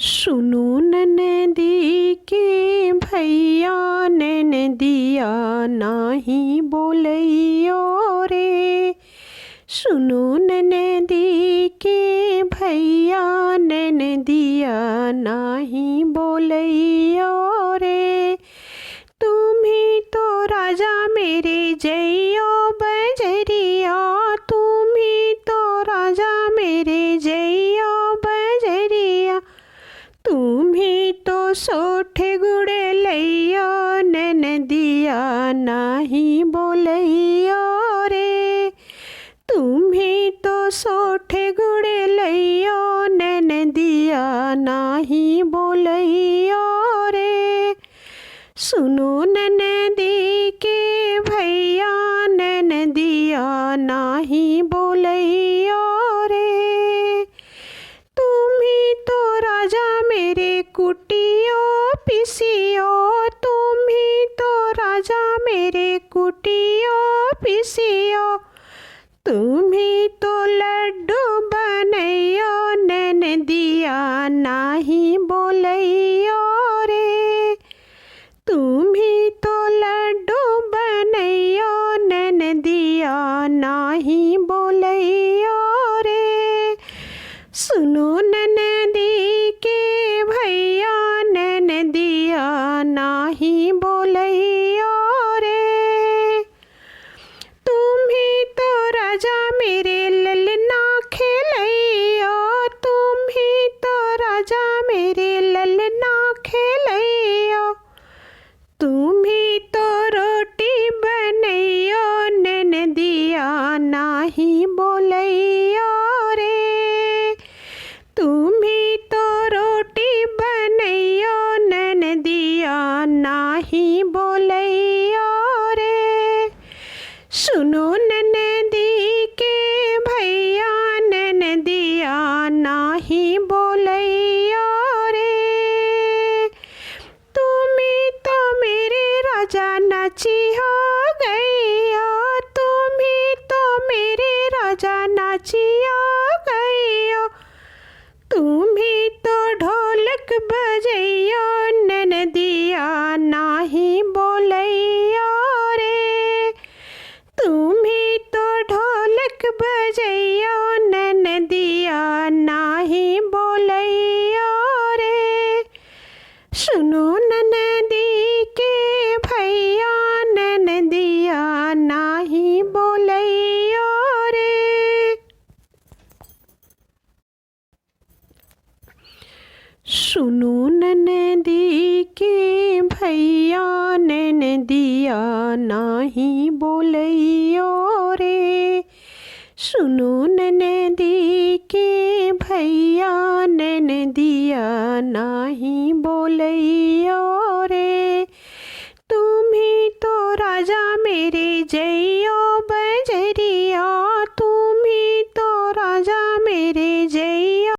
सुनो ननदी के भैया ननदिया नाही बोलैयो रे। सुनो ननदी के भैया ननदिया नाही बोलैयो रे। तुम्ही तो राजा मेरे जइयो बजरिया, तुम्ही तो राजा मेरे जइयो बजरिया। तुम्ही तो सोठे गुड़े लइयो ननदिया नाही बोलैयो रे। तुम्ही तो सोठे गुड़े लइयो ननदिया नाही बोलैयो रे। सुनो ननदी के भैया ननदिया नाही बोलैयो रे। तुम्ही तो राजा मेरे कुटियो पिसियो, तुम्ही तो राजा मेरे कुटियो पिसियो। तुम्ही तो लड्डू बनैयो ननदिया नाही बोलैयो रे। तुम्ही तो लड्डू बनैयो ननदिया नाही बोलैयो रे। सुनो ननदी के भैया ननदिया नाही बोलैयो रे। तुम्ही तो राजा मेरे ललना खेलैयो, तुम्ही तो राजा मेरे ललना खेलैयो। तुम्ही तो रोटी बनैयो ननदिया नाही बोलैयो रे। तुम्ही तो रोटी बनैयो ननदिया नाही बोलैयो रे। सुनो ननदी के भैया ननदिया नाही बोलैयो रे। तुम्ही तो मेरे राजा नाची हो गइयो, तुम्ही तो मेरे राजा नाची हो गइयो। तुम्ही तो ढोलक बजैयो ननदिया नाही बोलैयो रे। तुम्ही तो ढोलक बजैयो ननदिया नाही बोलैयो रे। सुनो ननदी के भैया ननदिया नाही बोलैयो रे। सुनो ननदी के भैया ननदिया नाही बोलैयो रे। सुनो ननदी के भैया ननदिया नाही बोलैयो रे। तुम्ही तो राजा मेरे जय